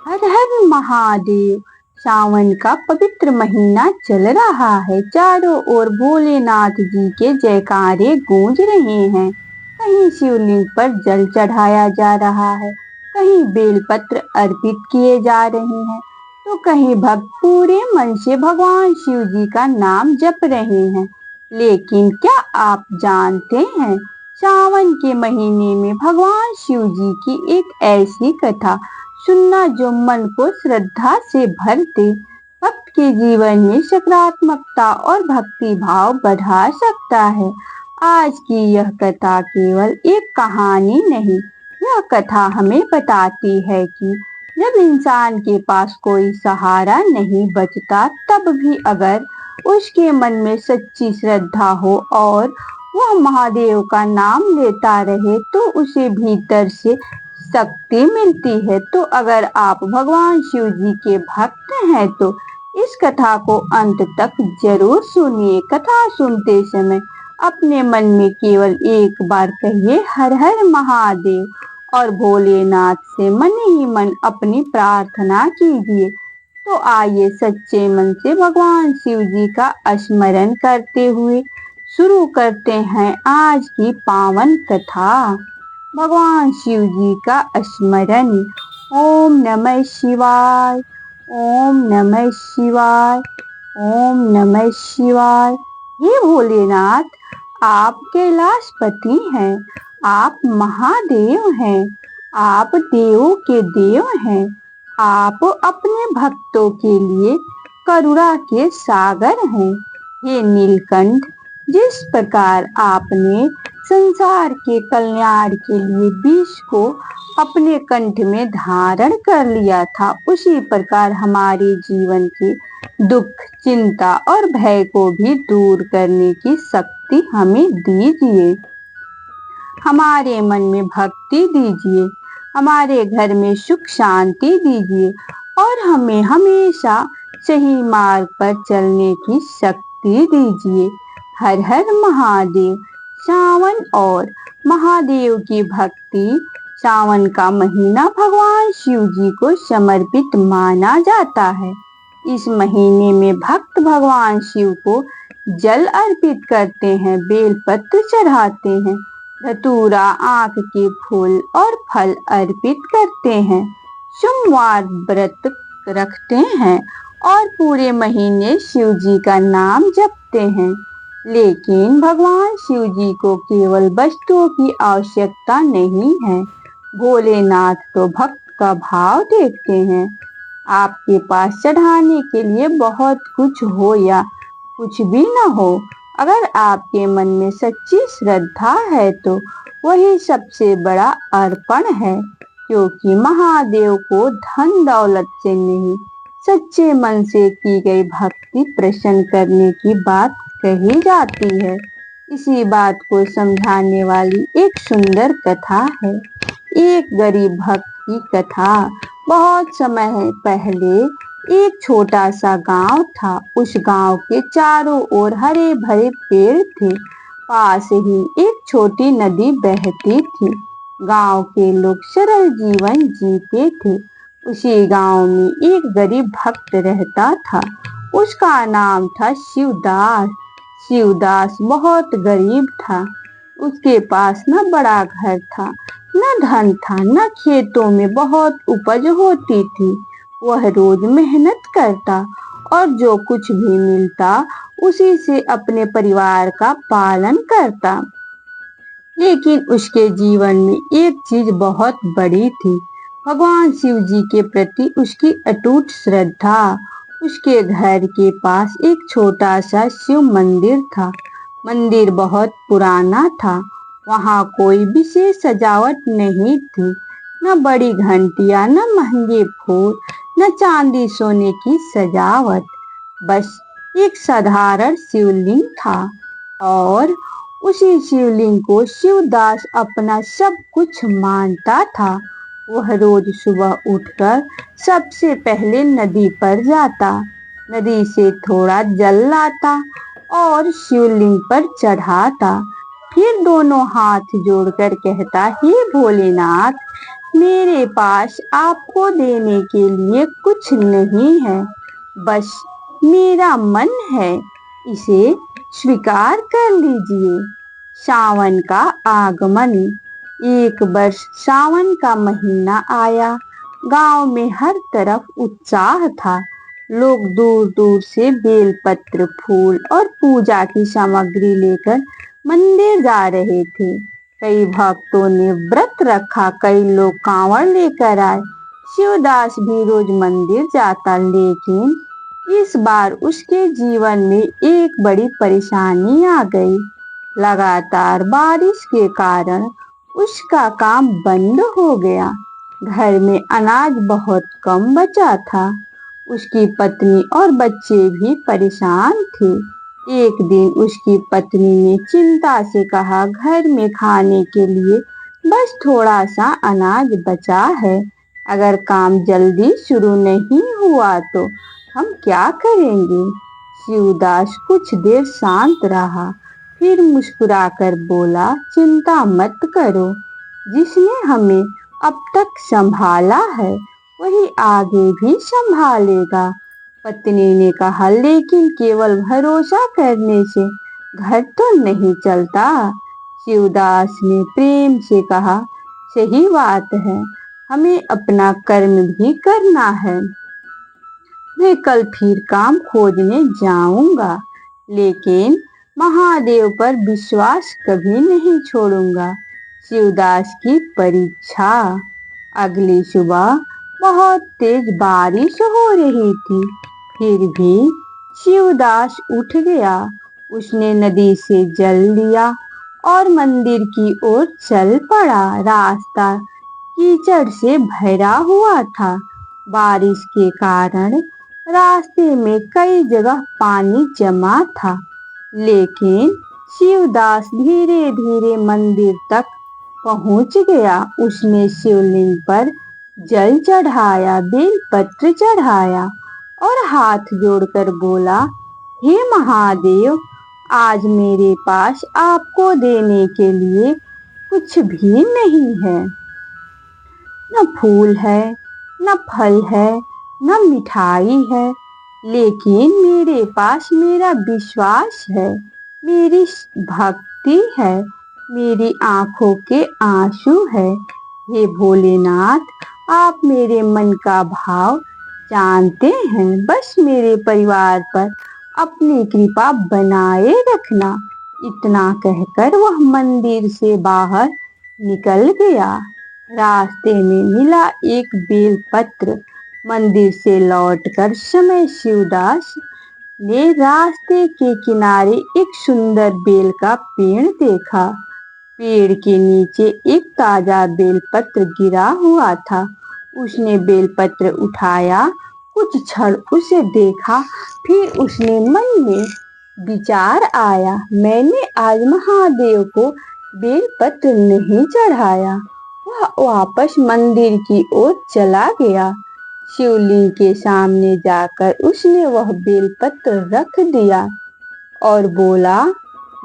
हर हर महादेव। सावन का पवित्र महीना चल रहा है। चारों ओर भोलेनाथ जी के जयकारे गूंज रहे हैं। कहीं शिवलिंग पर जल चढ़ाया जा रहा है, कहीं बेलपत्र अर्पित किए जा रहे हैं, तो कहीं भक्त पूरे मन से भगवान शिव जी का नाम जप रहे हैं। लेकिन क्या आप जानते हैं, सावन के महीने में भगवान शिव जी की एक ऐसी कथा सुनना जो मन को श्रद्धा से भर दे, भक्त के जीवन में सकारात्मकता और भक्ति भाव बढ़ा सकता है। आज की यह कथा केवल एक कहानी नहीं, यह कथा हमें बताती है कि जब इंसान के पास कोई सहारा नहीं बचता, तब भी अगर उसके मन में सच्ची श्रद्धा हो और वह महादेव का नाम लेता रहे, तो उसे भीतर से शक्ति मिलती है। तो अगर आप भगवान शिव जी के भक्त हैं तो इस कथा को अंत तक जरूर सुनिए। कथा सुनते समय अपने मन में केवल एक बार कहिए हर हर महादेव और भोलेनाथ से मन ही मन अपनी प्रार्थना कीजिए। तो आइए सच्चे मन से भगवान शिव जी का स्मरण करते हुए शुरू करते हैं आज की पावन कथा। भगवान शिव जी का स्मरण। ओम नमः शिवाय, ओम नमः शिवाय, ओम नमः शिवाय। हे भोलेनाथ, आप कैलाशपति हैं, आप महादेव हैं, आप देवों के देव हैं। आप अपने भक्तों के लिए करुणा के सागर हैं। हे नीलकंठ, जिस प्रकार आपने संसार के कल्याण के लिए विष को अपने कंठ में धारण कर लिया था, उसी प्रकार हमारे जीवन के दुख, चिंता और भय को भी दूर करने की शक्ति हमें दीजिए। हमारे मन में भक्ति दीजिए, हमारे घर में सुख शांति दीजिए और हमें हमेशा सही मार्ग पर चलने की शक्ति दीजिए। हर हर महादेव। सावन और महादेव की भक्ति। सावन का महीना भगवान शिव जी को समर्पित माना जाता है। इस महीने में भक्त भगवान शिव को जल अर्पित करते हैं, बेलपत्र चढ़ाते हैं, धतूरा, आँख के फूल और फल अर्पित करते हैं, सोमवार व्रत रखते हैं और पूरे महीने शिव जी का नाम जपते हैं। लेकिन भगवान शिव जी को केवल वस्तुओं की आवश्यकता नहीं है। भोलेनाथ तो भक्त का भाव देखते हैं। आपके पास चढ़ाने के लिए बहुत कुछ हो या कुछ भी न हो, अगर आपके मन में सच्ची श्रद्धा है तो वही सबसे बड़ा अर्पण है। क्योंकि महादेव को धन दौलत से नहीं, सच्चे मन से की गई भक्ति प्रसन्न करने की बात कही जाती है। इसी बात को समझाने वाली एक सुंदर कथा है। एक गरीब भक्त की कथा। बहुत समय पहले एक छोटा सा गांव था। उस गांव के चारों ओर हरे भरे पेड़ थे। पास ही एक छोटी नदी बहती थी। गांव के लोग सरल जीवन जीते थे। उसी गांव में एक गरीब भक्त रहता था। उसका नाम था शिवदास। शिवदास बहुत गरीब था। उसके पास न बड़ा घर था, न धन था, न खेतों में बहुत उपज होती थी। वह रोज मेहनत करता और जो कुछ भी मिलता उसी से अपने परिवार का पालन करता। लेकिन उसके जीवन में एक चीज बहुत बड़ी थी, भगवान शिव जी के प्रति उसकी अटूट श्रद्धा। उसके घर के पास एक छोटा सा शिव मंदिर था। मंदिर बहुत पुराना था। वहाँ कोई विशेष सजावट नहीं थी, न बड़ी घंटियां, न महंगे फूल, न चांदी सोने की सजावट। बस एक साधारण शिवलिंग था और उसी शिवलिंग को शिवदास अपना सब कुछ मानता था। वह रोज सुबह उठकर सबसे पहले नदी पर जाता, नदी से थोड़ा जल लाता और शिवलिंग पर चढ़ाता। फिर दोनों हाथ जोड़कर कहता, हे भोलेनाथ, मेरे पास आपको देने के लिए कुछ नहीं है, बस मेरा मन है, इसे स्वीकार कर लीजिए। सावन का आगमन। एक वर्ष सावन का महीना आया। गांव में हर तरफ उत्साह था। लोग दूर दूर से बेलपत्र, फूल और पूजा की सामग्री लेकर मंदिर जा रहे थे। कई भक्तों ने व्रत रखा, कई लोग कांवड़ लेकर आए। शिवदास भी रोज मंदिर जाता, लेकिन इस बार उसके जीवन में एक बड़ी परेशानी आ गई। लगातार बारिश के कारण उसका काम बंद हो गया। घर में अनाज बहुत कम बचा था। उसकी पत्नी और बच्चे भी परेशान थे। एक दिन उसकी पत्नी ने चिंता से कहा, घर में खाने के लिए बस थोड़ा सा अनाज बचा है। अगर काम जल्दी शुरू नहीं हुआ तो हम क्या करेंगे? शिवदास कुछ देर शांत रहा, फिर मुस्कुराकर बोला, चिंता मत करो। जिसने हमें अब तक संभाला है वही आगे भी संभालेगा। पत्नी ने कहा, लेकिन केवल भरोसा करने से घर तो नहीं चलता। शिवदास ने प्रेम से कहा, सही बात है, हमें अपना कर्म भी करना है। मैं कल फिर काम खोजने जाऊंगा, लेकिन महादेव पर विश्वास कभी नहीं छोड़ूंगा। शिवदास की परीक्षा। अगली सुबह बहुत तेज बारिश हो रही थी, फिर भी शिवदास उठ गया। उसने नदी से जल लिया और मंदिर की ओर चल पड़ा। रास्ता कीचड़ से भरा हुआ था। बारिश के कारण रास्ते में कई जगह पानी जमा था, लेकिन शिवदास धीरे धीरे मंदिर तक पहुंच गया। उसने शिवलिंग पर जल चढ़ाया, बेलपत्र चढ़ाया और हाथ जोड़कर बोला, हे महादेव, आज मेरे पास आपको देने के लिए कुछ भी नहीं है। न फूल है, न फल है, न मिठाई है, लेकिन मेरे पास मेरा विश्वास है, मेरी भक्ति है, मेरी आंखों के आंसू है। हे भोलेनाथ, आप मेरे मन का भाव जानते हैं, बस मेरे परिवार पर अपनी कृपा बनाए रखना। इतना कहकर वह मंदिर से बाहर निकल गया। रास्ते में मिला एक बेलपत्र। मंदिर से लौटकर समय शिवदास ने रास्ते के किनारे एक सुंदर बेल का पेड़ देखा। पेड़ के नीचे एक ताजा बेलपत्र गिरा हुआ था। उसने बेलपत्र उठाया, कुछ क्षण उसे देखा, फिर उसने मन में विचार आया, मैंने आज महादेव को बेलपत्र नहीं चढ़ाया। वह वापस मंदिर की ओर चला गया। शिवलिंग के सामने जाकर उसने वह बेलपत्र रख दिया और बोला,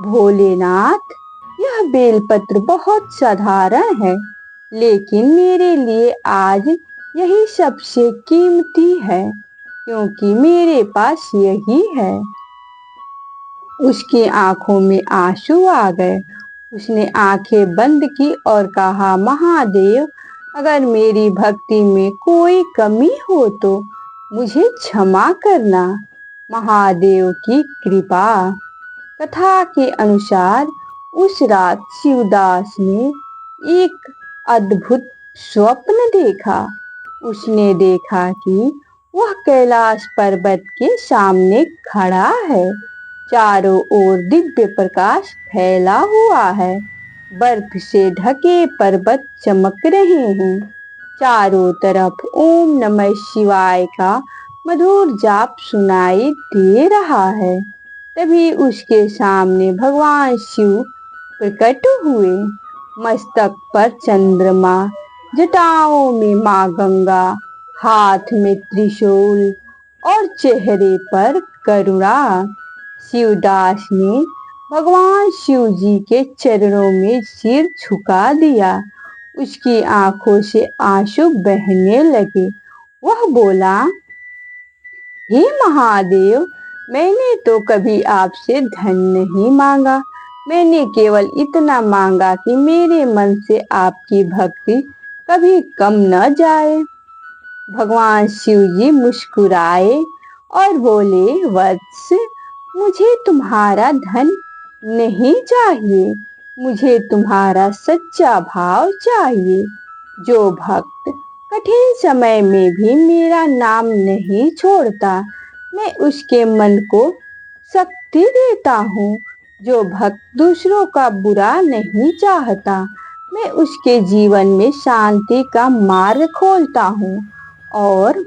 भोलेनाथ, यह बेलपत्र बहुत साधारण है, लेकिन मेरे लिए आज यही सबसे कीमती है, क्योंकि मेरे पास यही है। उसकी आंखों में आंसू आ गए। उसने आंखें बंद की और कहा, महादेव, अगर मेरी भक्ति में कोई कमी हो तो मुझे क्षमा करना। महादेव की कृपा। कथा के अनुसार उस रात शिवदास ने एक अद्भुत स्वप्न देखा। उसने देखा कि वह कैलाश पर्वत के सामने खड़ा है। चारों ओर दिव्य प्रकाश फैला हुआ है। बर्फ से ढके पर्वत चमक रहे हैं। चारों तरफ ओम नमः शिवाय का मधुर जाप सुनाई दे रहा है। तभी उसके सामने भगवान शिव प्रकट हुए। मस्तक पर चंद्रमा, जटाओं में मां गंगा, हाथ में त्रिशूल और चेहरे पर करुणा। शिवदास ने भगवान शिव जी के चरणों में सिर झुका दिया। उसकी आंखों से आंसू बहने लगे। वह बोला, हे महादेव, मैंने तो कभी आपसे धन नहीं मांगा। मैंने केवल इतना मांगा कि मेरे मन से आपकी भक्ति कभी कम न जाए। भगवान शिव जी मुस्कुराए और बोले, वत्स, मुझे तुम्हारा धन नहीं चाहिए, मुझे तुम्हारा सच्चा भाव चाहिए। जो भक्त कठिन समय में भी मेरा नाम नहीं छोड़ता, मैं उसके मन को शक्ति देता हूँ। जो भक्त दूसरों का बुरा नहीं चाहता, मैं उसके जीवन में शांति का मार्ग खोलता हूँ। और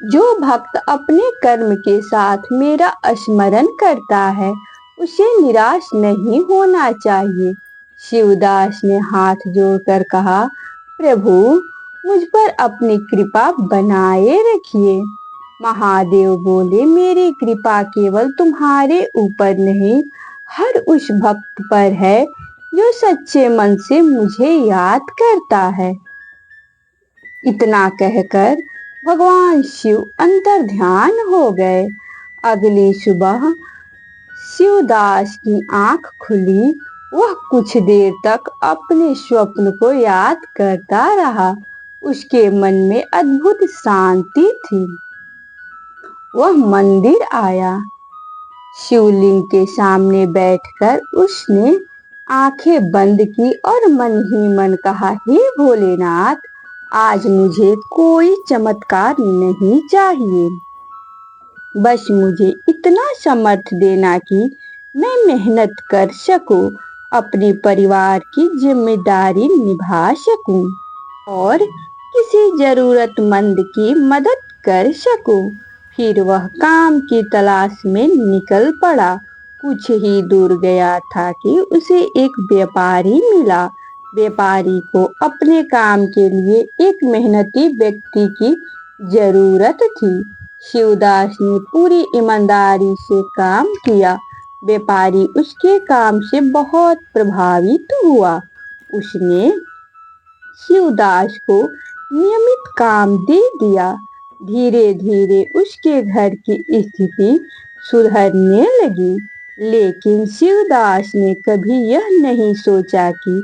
जो भक्त अपने कर्म के साथ मेरा स्मरण करता है, उसे निराश नहीं होना चाहिए। शिवदास ने हाथ जोड़कर कहा, प्रभु, मुझ पर अपनी कृपा बनाए रखिए। महादेव बोले, मेरी कृपा केवल तुम्हारे ऊपर नहीं, हर उस भक्त पर है जो सच्चे मन से मुझे याद करता है। इतना कहकर भगवान शिव अंतर ध्यान हो गए। अगली सुबह शिवदास की आंख खुली। वह कुछ देर तक अपने स्वप्न को याद करता रहा। उसके मन में अद्भुत शांति थी। वह मंदिर आया। शिवलिंग के सामने बैठकर उसने आंखें बंद की और मन ही मन कहा, हे भोलेनाथ, आज मुझे कोई चमत्कार नहीं चाहिए। बस मुझे इतना समर्थ देना कि मैं मेहनत कर सकूं, अपने परिवार की जिम्मेदारी निभा सकूं और किसी जरूरतमंद की मदद कर सकूं। फिर वह काम की तलाश में निकल पड़ा। कुछ ही दूर गया था कि उसे एक व्यापारी मिला। व्यापारी को अपने काम के लिए एक मेहनती व्यक्ति की जरूरत थी। शिवदास ने पूरी ईमानदारी से काम किया। व्यापारी उसके काम से बहुत प्रभावित हुआ। उसने शिवदास को नियमित काम दे दिया। धीरे धीरे उसके घर की स्थिति सुधरने लगी। लेकिन शिवदास ने कभी यह नहीं सोचा कि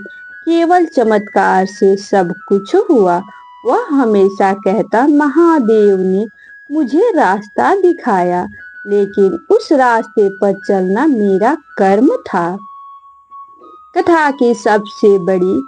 केवल चमत्कार से सब कुछ हुआ। वह हमेशा कहता, महादेव ने मुझे रास्ता दिखाया, लेकिन उस रास्ते पर चलना मेरा कर्म था। कथा की सबसे बड़ी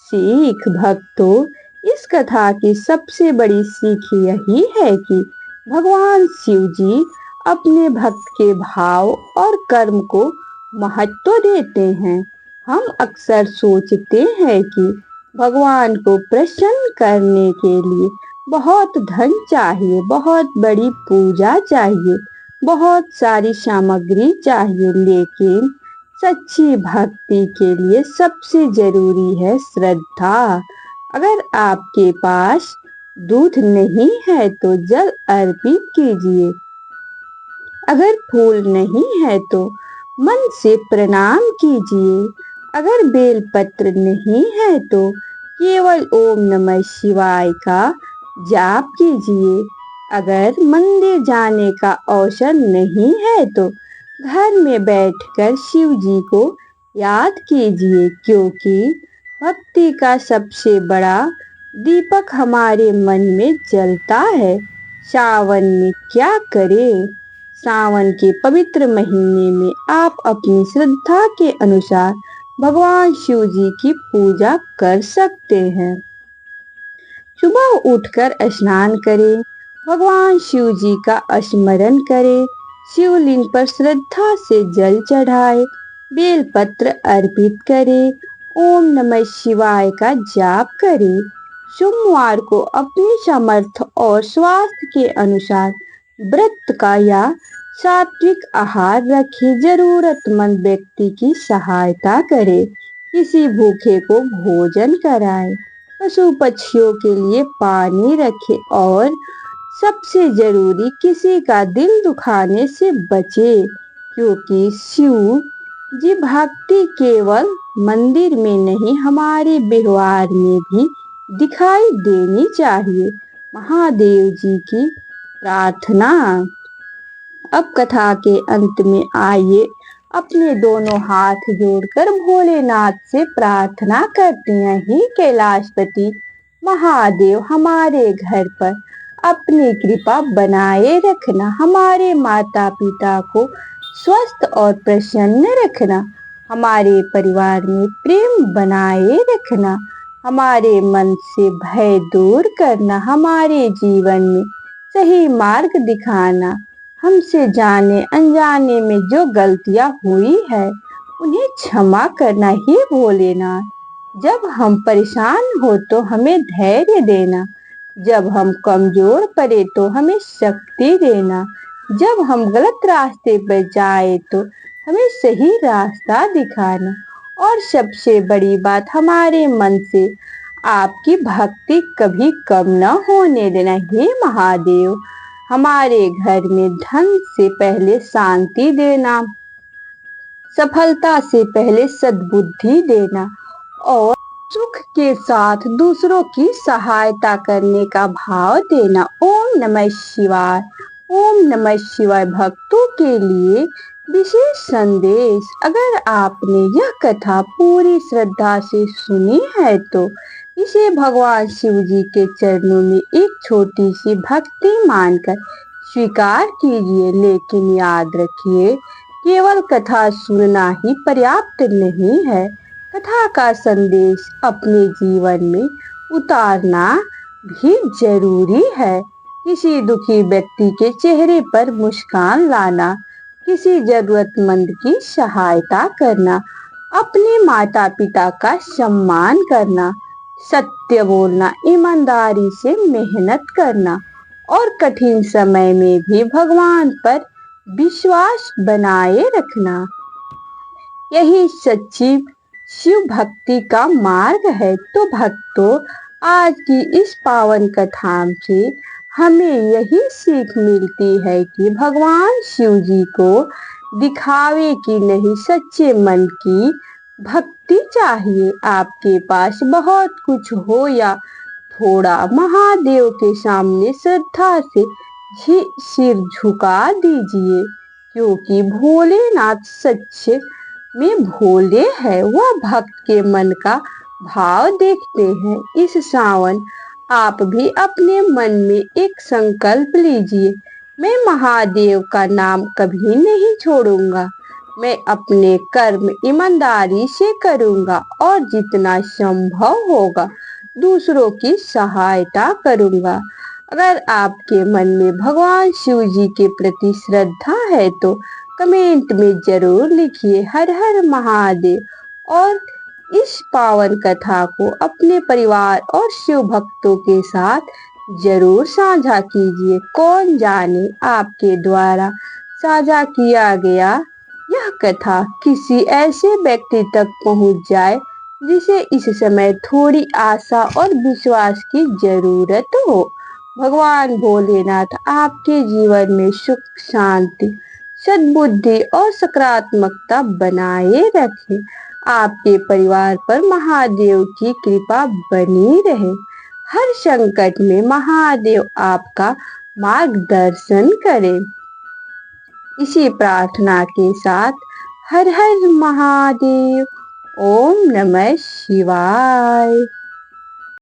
सीख भक्तों, इस कथा की सबसे बड़ी सीख यही है कि भगवान शिव जी अपने भक्त के भाव और कर्म को महत्व देते हैं। हम अक्सर सोचते हैं कि भगवान को प्रसन्न करने के लिए बहुत धन चाहिए, बहुत बड़ी पूजा चाहिए, बहुत सारी सामग्री चाहिए, लेकिन सच्ची भक्ति के लिए सबसे जरूरी है श्रद्धा। अगर आपके पास दूध नहीं है तो जल अर्पित कीजिए। अगर फूल नहीं है तो मन से प्रणाम कीजिए। अगर बेलपत्र नहीं है तो केवल ओम नमः शिवाय का जाप कीजिए। अगर मंदिर जाने का अवसर नहीं है तो घर में बैठकर शिव जी को याद कीजिए, क्योंकि भक्ति का सबसे बड़ा दीपक हमारे मन में जलता है। सावन में क्या करें? सावन के पवित्र महीने में आप अपनी श्रद्धा के अनुसार भगवान शिव जी की पूजा कर सकते हैं। सुबह उठकर स्नान करें, भगवान शिव जी का स्मरण करें, शिवलिंग पर श्रद्धा से जल चढ़ाएं, बेलपत्र अर्पित करें, ओम नमः शिवाय का जाप करें। सोमवार को अपनी सामर्थ्य और स्वास्थ्य के अनुसार व्रत का या सात्विक आहार रखें। जरूरतमंद व्यक्ति की सहायता करें, किसी भूखे को भोजन कराएं, पशु पक्षियों के लिए पानी रखें और सबसे जरूरी, किसी का दिल दुखाने से बचे, क्योंकि शिव जी भक्ति केवल मंदिर में नहीं हमारे व्यवहार में भी दिखाई देनी चाहिए। महादेव जी की प्रार्थना। अब कथा के अंत में आइए अपने दोनों हाथ जोड़कर भोलेनाथ से प्रार्थना करते हैं। हे कैलाशपति महादेव, हमारे घर पर अपनी कृपा बनाए रखना, हमारे माता पिता को स्वस्थ और प्रसन्न रखना, हमारे परिवार में प्रेम बनाए रखना, हमारे मन से भय दूर करना, हमारे जीवन में सही मार्ग दिखाना, हमसे जाने अनजाने में जो गलतियां हुई है उन्हें क्षमा करना। ही भोलेनाथ, जब हम परेशान हो तो हमें धैर्य देना, जब हम कमजोर पड़े तो हमें शक्ति देना, जब हम गलत रास्ते पर जाए तो हमें सही रास्ता दिखाना, और सबसे बड़ी बात, हमारे मन से आपकी भक्ति कभी कम न होने देना। हे महादेव, हमारे घर में धन से पहले शांति देना, सफलता से पहले सद्बुद्धि देना और सुख के साथ दूसरों की सहायता करने का भाव देना। ओम नमः शिवाय। ओम नमः शिवाय। भक्तों के लिए विशेष संदेश। अगर आपने यह कथा पूरी श्रद्धा से सुनी है तो इसे भगवान शिव जी के चरणों में एक छोटी सी भक्ति मानकर स्वीकार कीजिए। लेकिन याद रखिए, केवल कथा सुनना ही पर्याप्त नहीं है, कथा का संदेश अपने जीवन में उतारना भी जरूरी है। किसी दुखी व्यक्ति के चेहरे पर मुस्कान लाना, किसी जरूरतमंद की सहायता करना, अपने माता पिता का सम्मान करना, सत्य बोलना, ईमानदारी से मेहनत करना और कठिन समय में भी भगवान पर विश्वास बनाए रखना, यही सच्ची शिव भक्ति का मार्ग है। तो भक्तों, आज की इस पावन कथा से हमें यही सीख मिलती है कि भगवान शिव जी को दिखावे की नहीं, सच्चे मन की भक्ति चाहिए। आपके पास बहुत कुछ हो या थोड़ा, महादेव के सामने श्रद्धा से सिर झुका दीजिए, क्योंकि भोलेनाथ सच्चे में भोले हैं, वह भक्त के मन का भाव देखते हैं। इस सावन आप भी अपने मन में एक संकल्प लीजिए, मैं महादेव का नाम कभी नहीं छोड़ूंगा, मैं अपने कर्म ईमानदारी से करूंगा और जितना संभव होगा दूसरों की सहायता करूंगा। अगर आपके मन में भगवान शिव जी के प्रति श्रद्धा है तो कमेंट में जरूर लिखिए हर हर महादेव और इस पावन कथा को अपने परिवार और शिव भक्तों के साथ जरूर साझा कीजिए। कौन जाने आपके द्वारा साझा किया गया यह कथा किसी ऐसे व्यक्ति तक पहुंच जाए जिसे इस समय थोड़ी आशा और विश्वास की जरूरत हो। भगवान भोलेनाथ आपके जीवन में सुख, शांति, सद्बुद्धि और सकारात्मकता बनाए रखे। आपके परिवार पर महादेव की कृपा बनी रहे। हर संकट में महादेव आपका मार्गदर्शन करे। इसी प्रार्थना के साथ हर हर महादेव। ओम नमः शिवाय।